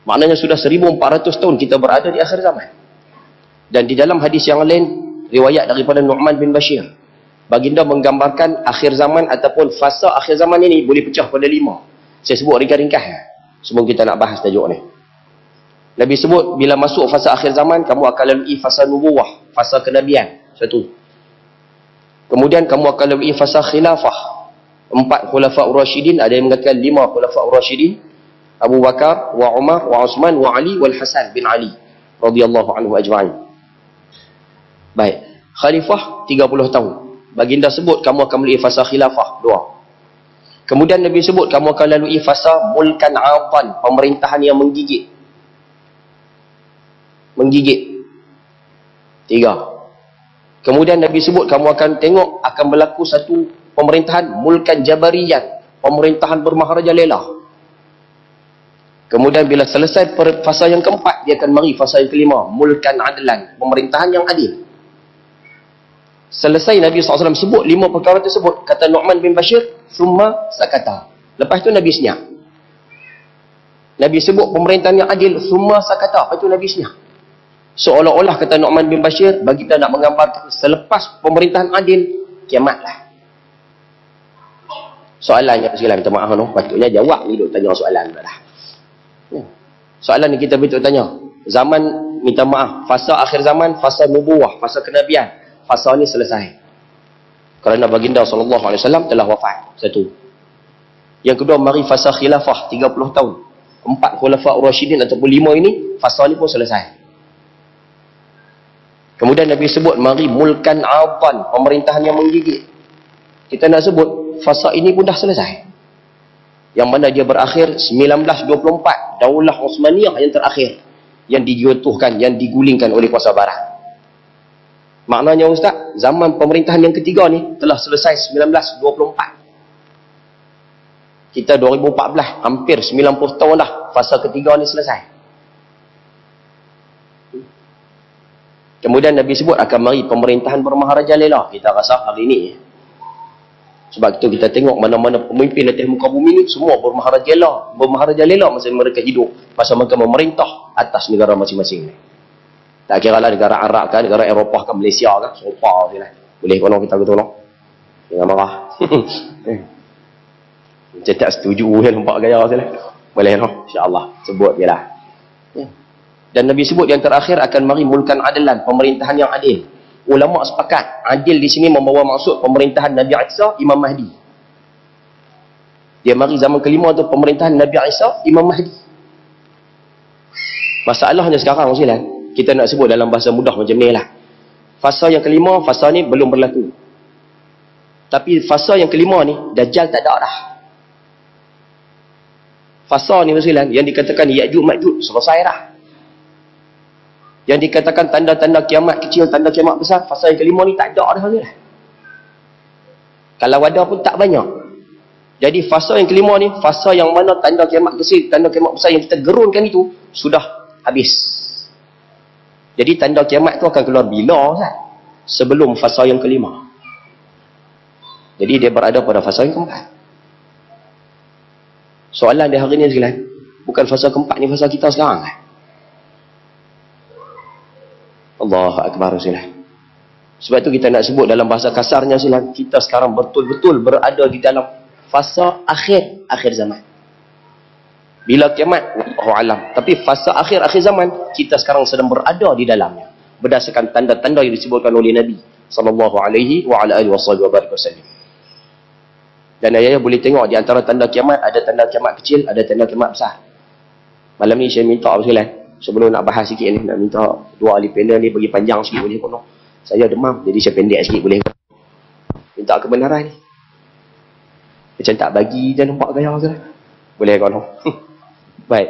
Maknanya sudah 1400 tahun kita berada di akhir zaman. Dan di dalam hadis yang lain, riwayat daripada Nu'man bin Bashir, baginda menggambarkan akhir zaman ataupun fasa akhir zaman ini boleh pecah pada 5. Saya sebut ringkas-ringkas sebelum kita nak bahas tajuk ni. Nabi sebut bila masuk fasa akhir zaman, kamu akan lalui fasa nubuwah, fasa kenabian, satu. Kemudian kamu akan lalui fasa khilafah, 4 khulafa'ur rasyidin, ada yang mengatakan 5 khulafa'ur rasyidin, Abu Bakar, wa Umar, wa Uthman, wa Ali, wal Hasan bin Ali radhiyallahu anhu ajma'in. Baik, khalifah 30 tahun. Baginda sebut kamu akan lalui fasa khilafah, 2. Kemudian Nabi sebut kamu akan lalui fasa mulkan 'adhan, pemerintahan yang menggigit. Menggigit, 3. Kemudian Nabi sebut kamu akan tengok akan berlaku satu pemerintahan mulkan jabariyan, pemerintahan bermaharaja lela. Kemudian bila selesai fasa yang keempat, dia akan mari fasa yang kelima, mulkan adlan, pemerintahan yang adil. Selesai Nabi SAW sebut 5 perkara tersebut, kata Nu'man bin Bashir, summa sakata. Lepas tu Nabi senyap. Nabi sebut pemerintahan yang adil, summa sakata. Lepas tu Nabi senyap. Seolah-olah kata Nu'man bin Bashir, bagi kita nak menggambarkan selepas pemerintahan adil, kiamatlah. Soalannya sekalian, minta maaf no, patutnya jawab ni duk tanya soalan dah. Soalan ni kita betul tanya. Zaman, minta maaf, fasa akhir zaman, fasa nubuwah, fasa kenabian, fasa ni selesai. Kerana baginda SAW telah wafat. Satu. Yang kedua, mari fasa khilafah 30 tahun. 4 khulafa'ur rasyidin ataupun 5 ini, fasa ni pun selesai. Kemudian Nabi sebut mari mulkan 'adhan, pemerintahan yang menggigit. Kita nak sebut fasa ini pun dah selesai. Yang mana dia berakhir 1924, Daulah Osmaniyah yang terakhir, yang dijatuhkan, yang digulingkan oleh kuasa barat. Maknanya Ustaz, zaman pemerintahan yang ketiga ni telah selesai 1924. Kita 2014, hampir 90 tahun dah fasa ketiga ni selesai. Kemudian Nabi sebut akan mari pemerintahan bermaharaja lela. Kita rasa hari ini, sebab itu kita tengok mana-mana pemimpin atas muka bumi ni semua bermaharaja lela masa mereka hidup, masa mereka memerintah atas negara masing-masing ni. Tak kira lah negara Arab kan, negara Eropah kan, Malaysia kan, serupa je lah. Boleh kono kita tolong? Jangan marah. Macam tak setuju kan, nampak gaya je lah. Boleh no? InsyaAllah. Sebut je lah. Dan Nabi sebut yang terakhir akan mari mulkan adalan, pemerintahan yang adil. Ulama sepakat, adil di sini membawa maksud pemerintahan Nabi Isa, Imam Mahdi. Dia mari zaman kelima tu pemerintahan Nabi Isa, Imam Mahdi. Masalahnya sekarang kita nak sebut dalam bahasa mudah macam ni lah. Fasa yang kelima, fasa ni belum berlaku. Tapi fasa yang kelima ni, Dajjal tak ada dah. Fasa ni yang dikatakan Ya'juj Ma'juj selesai dah. Yang dikatakan tanda-tanda kiamat kecil, tanda kiamat besar, fasa yang kelima ni tak ada dah. Kalau ada pun tak banyak. Jadi fasa yang kelima ni, fasa yang mana tanda kiamat kecil, tanda kiamat besar yang kita gerunkan itu, sudah habis. Jadi tanda kiamat tu akan keluar bila Ustaz? Sebelum fasa yang kelima. Jadi dia berada pada fasa yang keempat. Soalan dia hari ni sekalian, bukan fasa keempat ni, fasa kita sekarang kan? Allahu Akbar silah. Sebab tu kita nak sebut dalam bahasa kasarnya silah, kita sekarang betul-betul berada di dalam fasa akhir zaman. Bila kiamat, Allahu alam. Tapi fasa akhir zaman, kita sekarang sedang berada di dalamnya. Berdasarkan tanda-tanda yang disebutkan oleh Nabi sallallahu alaihi wa ala alihi wasallam. Dan ayah boleh tengok di antara tanda kiamat, ada tanda kiamat kecil, ada tanda kiamat besar. Malam ni saya minta silah, sebelum nak bahas sikit ni, nak minta dua ahli panel ni bagi panjang sikit boleh kono. Saya demam, jadi saya pendek sikit boleh. Minta kebenaran ni. Macam tak bagi je nampak gaya ke? Boleh kono. Baik.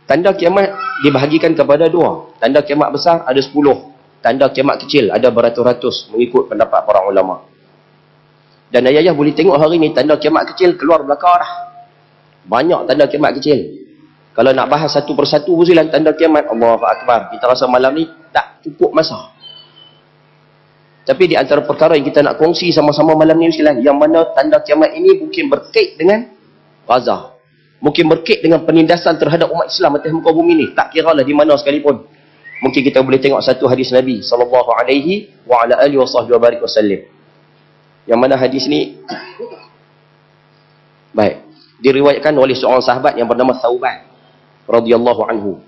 Tanda kiamat dibahagikan kepada 2. Tanda kiamat besar ada 10. Tanda kiamat kecil ada beratus-ratus mengikut pendapat para ulama. Dan ayah boleh tengok hari ni tanda kiamat kecil keluar belakang dah. Banyak tanda kiamat kecil. Kalau nak bahas satu persatu usulan tanda kiamat, Allahu Akbar. Kita rasa malam ni tak cukup masa. Tapi di antara perkara yang kita nak kongsi sama-sama malam ni usulan, yang mana tanda kiamat ini mungkin berkait dengan Gaza. Mungkin berkait dengan penindasan terhadap umat Islam atas muka bumi ni. Tak kira lah di mana sekalipun. Mungkin kita boleh tengok satu hadis Nabi sallallahu alaihi wa ala alihi wasallam. Yang mana hadis ni baik, diriwayatkan oleh seorang sahabat yang bernama Thauban radhiyallahu anhu.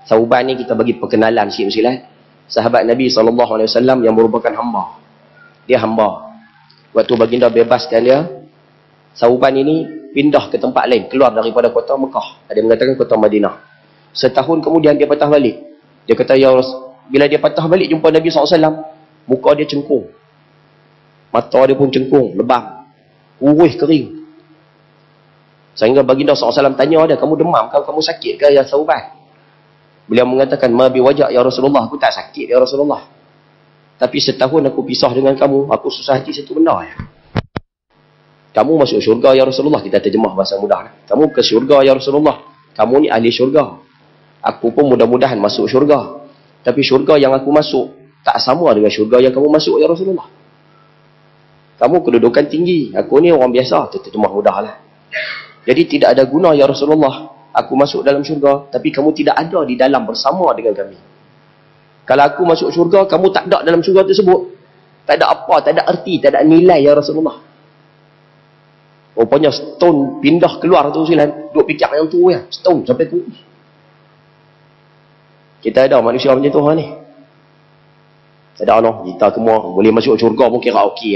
Thauban ni kita bagi perkenalan sikit silat. Sahabat Nabi sallallahu alaihi wasallam yang merupakan hamba. Dia hamba. Waktu baginda bebaskan dia, Thauban ini pindah ke tempat lain, keluar daripada kota Mekah. Ada mengatakan kota Madinah. Setahun kemudian dia patah balik. Dia kata, ya bila dia patah balik jumpa Nabi SAW, muka dia cengkung. Mata dia pun cengkung, lebam. Kurus kering. Sehingga baginda SAW tanya dia, kamu demam ke? Kamu sakit ke ya Thauban? Beliau mengatakan, ma bi wajak ya Rasulullah, aku tak sakit ya Rasulullah. Tapi setahun aku pisah dengan kamu, aku susah hati satu benda ya. Kamu masuk syurga ya Rasulullah, kita terjemah bahasa mudah. Kamu ke syurga ya Rasulullah. Kamu ni ahli syurga. Aku pun mudah-mudahan masuk syurga. Tapi syurga yang aku masuk tak sama dengan syurga yang kamu masuk ya Rasulullah. Kamu kedudukan tinggi, aku ni orang biasa, terjemah mudahlah. Jadi tidak ada guna ya Rasulullah aku masuk dalam syurga, tapi kamu tidak ada di dalam bersama dengan kami. Kalau aku masuk syurga, kamu tak ada dalam syurga tersebut. Tak ada apa, tak ada erti, tak ada nilai ya Rasulullah. Rupanya stone pindah keluar tu silan. Duk fikir yang tu ya. Stone sampai tu. Kita ada manusia macam tu ni. Tak ada noh. Kita semua boleh masuk syurga pun kira okey.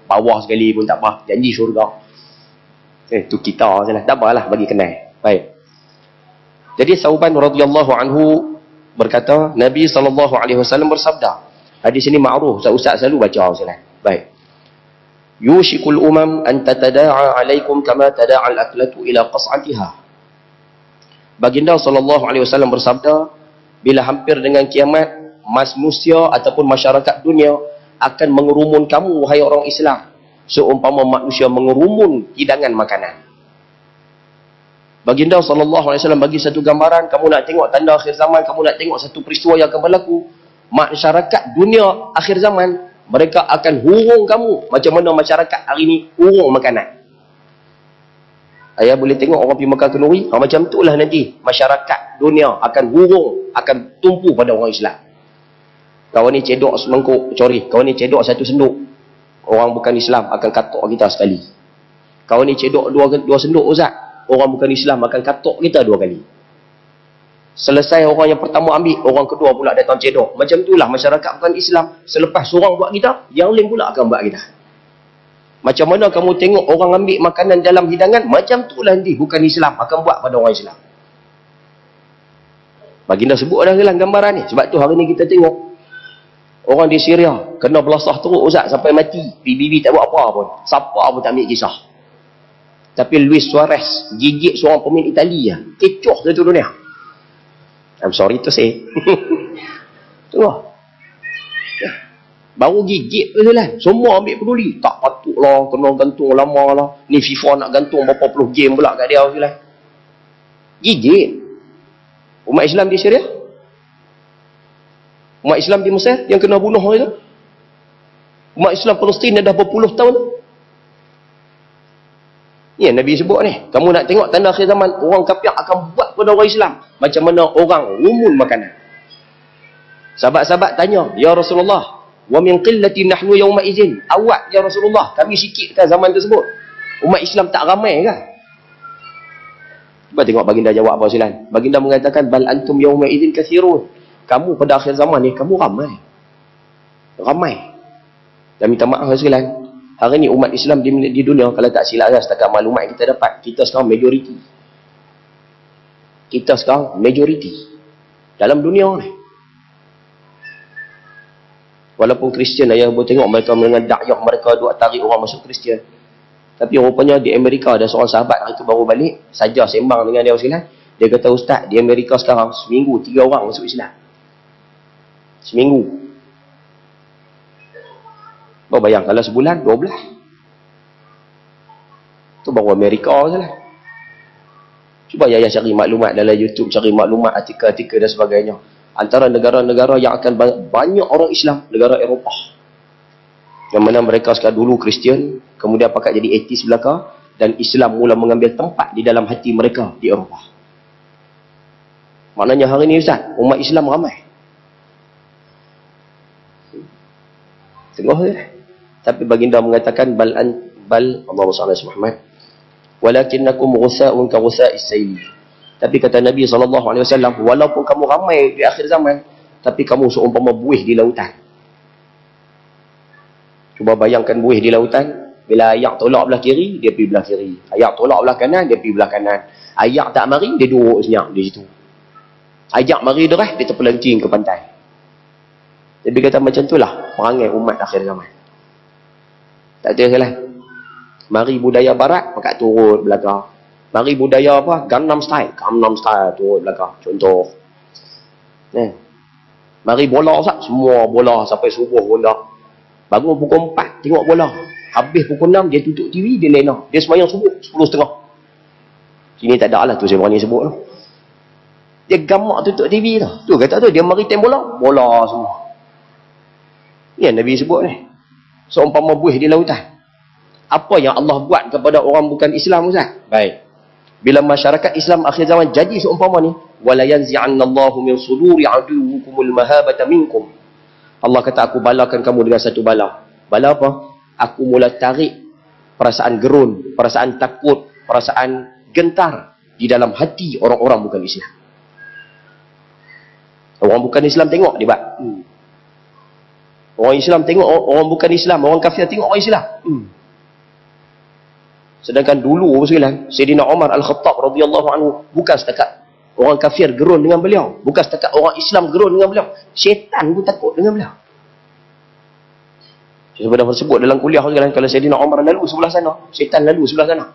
Bawah sekali pun tak apa. Janji syurga. Tu kita silan. Tak apalah bagi kenal. Baik. Jadi Thauban radhiyallahu anhu berkata, Nabi SAW bersabda. Hadis ini ma'ruf. Ustaz selalu baca silan. Baik. Yushikul umam an tatada'a alaikum kama tada'a al-aklatu ila qas'atiha. Baginda SAW bersabda, bila hampir dengan kiamat, manusia ataupun masyarakat dunia akan mengerumun kamu, wahai orang Islam, seumpama manusia mengerumun hidangan makanan. Baginda SAW bagi satu gambaran, kamu nak tengok tanda akhir zaman, kamu nak tengok satu peristiwa yang akan berlaku. Masyarakat dunia akhir zaman, mereka akan hurung kamu macam mana masyarakat hari ini hurung makanan. Ayah boleh tengok orang pergi Mekah Kenuri, macam itulah nanti masyarakat dunia akan hurung, akan tumpu pada orang Islam. Kawan ni cedok semangkuk, kawan ni cedok satu senduk, orang bukan Islam akan katok kita sekali. Kawan ni cedok dua senduk Ustaz, orang bukan Islam akan katok kita dua kali. Selesai orang yang pertama ambil, orang kedua pula datang cedok. Macam itulah masyarakat bukan Islam. Selepas seorang buat kita, yang lain pula akan buat kita. Macam mana kamu tengok orang ambil makanan dalam hidangan, macam itulah nanti bukan Islam akan buat pada orang Islam. Baginda sebut dah dalam gambaran ni. Sebab tu hari ni kita tengok orang di Syria kena belasah teruk Ustaz sampai mati. PBB tak buat apa pun. Siapa pun tak ambil kisah. Tapi Luis Suarez gigit seorang pemain Italia, kecoh satu dunia. I'm sorry to say. Tu lah. Baru gigit tu lah. Semua ambil peduli. Tak patutlah kena gantung lama lah. Ni FIFA nak gantung berapa puluh game pula kat dia lah. Gigit. Umat Islam di Syria. Umat Islam di Mesir yang kena bunuh itu. Umat Islam Palestin dah berpuluh tahun tu. Ni yang Nabi sebut ni. Kamu nak tengok tanda akhir zaman, orang kafir akan buat pada orang Islam macam mana orang rumun makanan. Sahabat-sahabat tanya, ya Rasulullah, wa min qillati nahnu yawma idzin. Awak ya Rasulullah, kami sikit kan zaman tersebut. Umat Islam tak ramai kan? Cuba tengok baginda jawab apa silan. Baginda mengatakan, bal antum yawma idzin katsirun. Kamu pada akhir zaman ni kamu ramai. Ramai. Dan minta maaf silan. Hari ni umat Islam di dunia, kalau tak silap kan, setakat maklumat kita dapat, kita sekarang majoriti. Kita sekarang majoriti dalam dunia ni. Walaupun Kristian, ayah boleh tengok mereka dengan dakwah mereka duk tarik orang masuk Kristian. Tapi rupanya di Amerika ada seorang sahabat hari tu baru balik, saja sembang dengan dia silat. Dia kata, Ustaz, di Amerika sekarang seminggu 3 orang masuk Islam. Seminggu. Kau bayang kalau sebulan 12. Tu baru Amerika sajalah. Cuba ayah cari maklumat dalam YouTube, cari maklumat artikel-artikel dan sebagainya. Antara negara-negara yang akan banyak orang Islam, negara Eropah. Yang mana mereka sekarang dulu Kristian, kemudian pakat jadi ateis belaka. dan Islam mula mengambil tempat di dalam hati mereka di Eropah. Maknanya hari ini Ustaz, umat Islam ramai. Tengok je. Tapi baginda mengatakan bal Allahumma salli ala Muhammad walakinnakum ghusaa'un ka ghusaa'is sayl. Tapi kata Nabi SAW, walaupun kamu ramai di akhir zaman, tapi kamu seumpama buih di lautan. Cuba bayangkan buih di lautan, bila ayak tolak belah kiri, dia pergi belah kiri. Ayak tolak belah kanan, dia pergi belah kanan. Ayak tak mari, dia duduk senyap di situ. Ayak mari derah, dia terpelencing ke pantai. Jadi kata macam itulah perangai umat akhir zaman. Tak ada salah. Mari budaya barat, pakat turun belakang. Mari budaya apa? Gangnam Style turun belakang. Contoh. Mari bola Ustaz, semua bola sampai subuh bola. Bangun pukul 4, tengok bola. Habis pukul 6, dia tutup TV, dia lena. Dia semayang subuh, 10.30. Sini tak ada lah tu, saya berani sebut tu. Dia gamak tutup TV tu. Tu kata tu, dia mari time bola semua. Ni yang Nabi sebut ni. Seumpama buih di lautan. Apa yang Allah buat kepada orang bukan Islam Ustaz? Baik. Bila masyarakat Islam akhir zaman jadi seumpama ni, wala yanzi'annallahu min suduri aduwwikumul mahabata minkum. Allah kata, aku balakan kamu dengan satu bala. Bala apa? Aku mula tarik perasaan gerun, perasaan takut, perasaan gentar di dalam hati orang-orang bukan Islam. Orang bukan Islam tengok dia buat. Orang Islam tengok orang bukan Islam, orang kafir tengok orang Islam. Sedangkan dulu Sayyidina Umar Al-Khattab radhiyallahu anhu bukan setakat orang kafir gerun dengan beliau, bukan setakat orang Islam gerun dengan beliau, syaitan pun takut dengan beliau. Saya pernah sebut dalam kuliah kalau Sayyidina Umar lalu sebelah sana, syaitan lalu sebelah sana.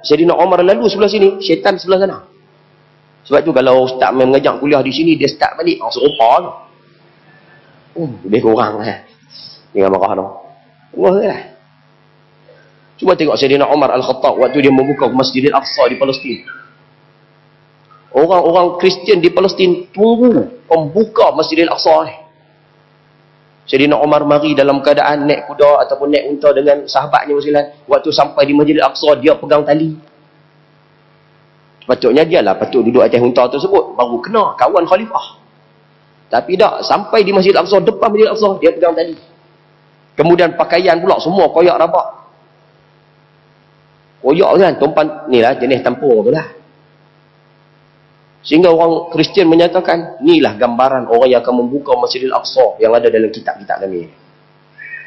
Sayyidina Umar lalu sebelah sini, syaitan sebelah sana. Sebab tu kalau ustaz mengajak kuliah di sini, dia start balik serupa tu. Lebih kurang dengan marah tu. Tengok. Cuba tengok Sayyidina Umar Al-Khattab waktu dia membuka Masjidil Aqsa di Palestin. Orang-orang Kristian di Palestin tunggu pembuka Masjidil Aqsa ni. Sayyidina Umar mari dalam keadaan naik kuda ataupun naik unta dengan sahabatnya sekalian. Waktu sampai di Masjidil Aqsa, dia pegang tali. Patutnya dia lah patut duduk atas unta tersebut, baru kena kawan khalifah. Tapi tak, sampai di Masjidil Aqsa, depan Masjidil Aqsa, dia pegang tali. Kemudian pakaian pula semua koyak rabak. Koyak kan, tumpan ni lah jenis tampur tu lah. Sehingga orang Kristian menyatakan, inilah gambaran orang yang akan membuka Masjidil Aqsa yang ada dalam kitab-kitab kami.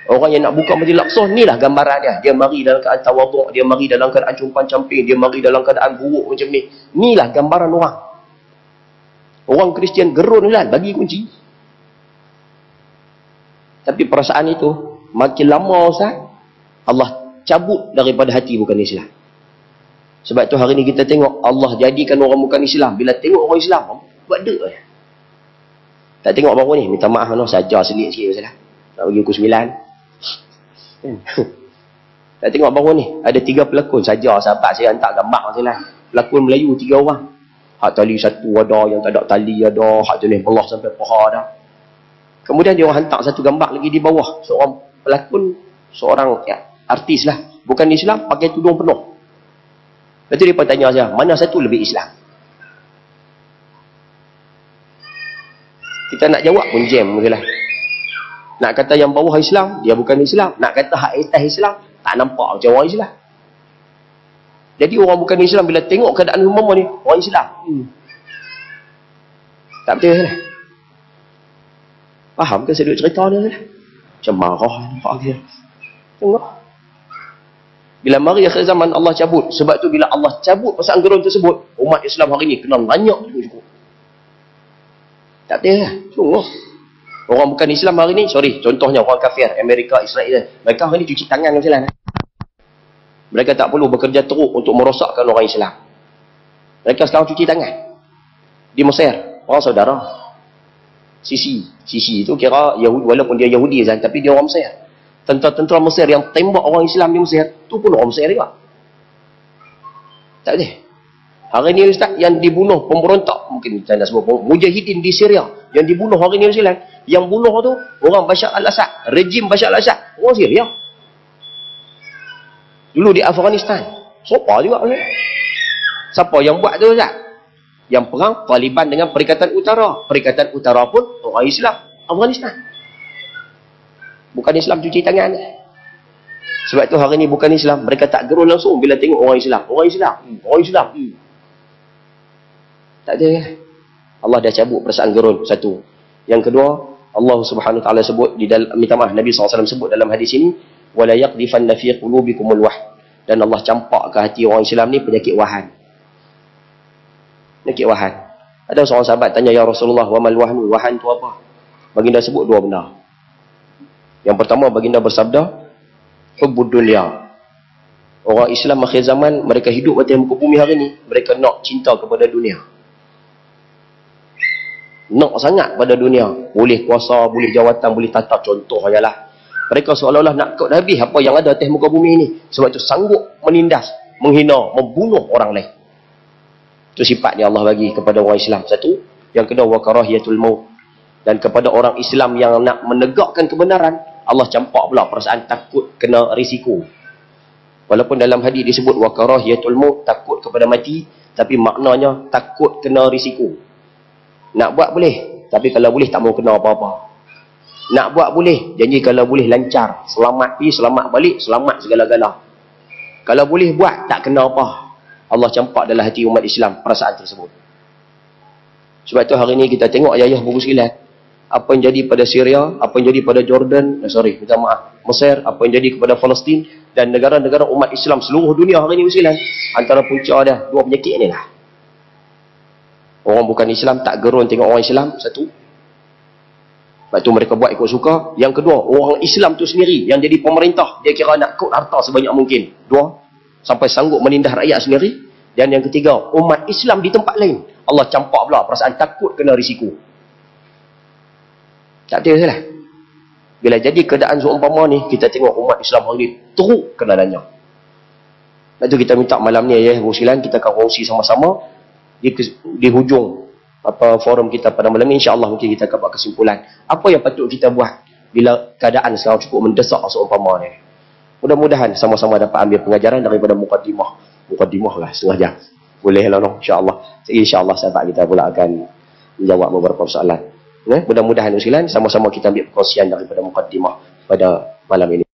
Orang yang nak buka Masjidil Aqsa, inilah gambaran dia. Dia mari dalam keadaan tawaduk, dia mari dalam keadaan cumpan camping, dia mari dalam keadaan buruk macam ni. Inilah gambaran orang. Orang Kristian gerun lah, bagi kunci. Tapi perasaan itu, makin lama Ustaz, Allah cabut daripada hati bukan Islam. Sebab tu hari ni kita tengok Allah jadikan orang bukan Islam. Bila tengok orang Islam, buat dek je. Tak tengok baru ni, minta maaf saja selit sikit Ustaz. Nak bagi pukul 9. Tak tengok baru ni, ada 3 pelakon saja sahabat saya hantar gambar Ustaz. Pelakon Melayu 3 orang. Hak tali satu ada, yang tak ada tali ada, hak jenis belah sampai paha ada. Kemudian dia orang hantar satu gambar lagi di bawah. Seorang pelakon, seorang artis lah. Bukan Islam, pakai tudung penuh. Lepas tu dia pun tanya saya, mana satu lebih Islam? Kita nak jawab pun jam lah. Nak kata yang bawah Islam, dia bukan Islam. Nak kata hak atas Islam, tak nampak macam orang Islam. Jadi orang bukan Islam bila tengok keadaan umum ni, orang Islam. Tak betul lah. Faham ke saya duduk cerita ni lah? Macam marah nampak dia. Tengok. Bila mari akhir zaman Allah cabut. Sebab tu bila Allah cabut perasaan gerun tersebut, umat Islam hari ni kena banyak cukup. Tak betul lah. Tengok. Orang bukan Islam hari ni, contohnya orang kafir, Amerika, Israel. Mereka hari ni cuci tangan macam mana? Mereka tak perlu bekerja teruk untuk merosakkan orang Islam. Mereka sekarang cuci tangan. Di Mesir, orang saudara. Sisi itu kira Yahudi, walaupun dia Yahudi tapi dia orang Mesir. Tentera-tentera Mesir yang tembak orang Islam di Mesir, tu pun orang Mesir juga. Tak boleh. Hari ni Ustaz, yang dibunuh pemberontak, mungkin saya nak sebut mujahidin di Syria, yang dibunuh hari ni Ustaz, yang bunuh tu orang Bashar al-Assad, rejim Bashar al-Assad, Orang Syria. Dulu di Afghanistan. Siapa juga ni? Siapa yang buat tu Ustaz? Yang perang Taliban dengan Perikatan Utara. Perikatan Utara pun orang Islam Afghanistan. Bukan Islam cuci tangan. Sebab tu hari ni bukan Islam. Mereka tak gerun langsung bila tengok orang Islam. Orang Islam. Orang Islam. Tak ada. Allah dah cabut perasaan gerun. Satu. Yang kedua, Allah Subhanahu Wa Taala sebut di dalam, minta maaf, Nabi SAW sebut dalam hadis ini, wala yaqdhifanna fi qulubikumul wahn. Dan Allah campak ke hati orang Islam ni penyakit wahan. Penyakit wahan. Ada seorang sahabat tanya, ya Rasulullah, wa mal wahnu? Wahan tu apa? Baginda sebut dua benda. Yang pertama, baginda bersabda, hubbud dunya. Orang Islam akhir zaman, mereka hidup atas muka bumi hari ni, mereka nak cinta kepada dunia. Nak sangat pada dunia. Boleh kuasa, boleh jawatan, boleh tata. Contoh ialah mereka seolah-olah nak kau dah habis apa yang ada atas muka bumi ini. Sebab itu sanggup menindas, menghina, membunuh orang lain. Itu sifat yang Allah bagi kepada orang Islam. Satu. Yang kedua, wa karahiyatul maut. Dan kepada orang Islam yang nak menegakkan kebenaran, Allah campak pula perasaan takut kena risiko. Walaupun dalam hadis disebut wa karahiyatul maut, takut kepada mati, tapi maknanya takut kena risiko. Nak buat boleh, tapi kalau boleh tak mau kena apa-apa. Nak buat boleh, janji kalau boleh lancar, selamat pergi, selamat balik, selamat segala-gala. Kalau boleh buat, tak kena apa. Allah campak dalam hati umat Islam perasaan tersebut. Sebab tu hari ni kita tengok ayah-ayah buku silat. Apa yang jadi pada Syria, apa yang jadi pada Jordan, minta maaf, Mesir, apa yang jadi kepada Palestin dan negara-negara umat Islam seluruh dunia hari ni bersilan. Antara punca dia dua penyakit ni lah. Orang bukan Islam tak gerun tengok orang Islam, satu. Sebab tu mereka buat ikut suka. Yang kedua, orang Islam tu sendiri yang jadi pemerintah, dia kira nak kut harta sebanyak mungkin. Dua, sampai sanggup menindas rakyat sendiri. Dan yang ketiga, umat Islam di tempat lain, Allah campak pula perasaan takut kena risiko. Tak ada salah. Bila jadi keadaan seumpama ni, kita tengok umat Islam hari ni teruk kena nanya. Lepas tu kita minta malam ni ya, Rusilan, kita akan kongsi sama-sama di hujung forum kita pada malam ni, insya-Allah mungkin kita akan buat kesimpulan apa yang patut kita buat bila keadaan sekarang cukup mendesak seumpama ni. Mudah-mudahan sama-sama dapat ambil pengajaran daripada mukadimah lah setengah jam. Boleh lah no, insya-Allah. Insya-Allah sahabat kita pula akan menjawab beberapa soalan. Mudah-mudahan Rusilan sama-sama kita ambil perkongsian daripada mukadimah pada malam ini.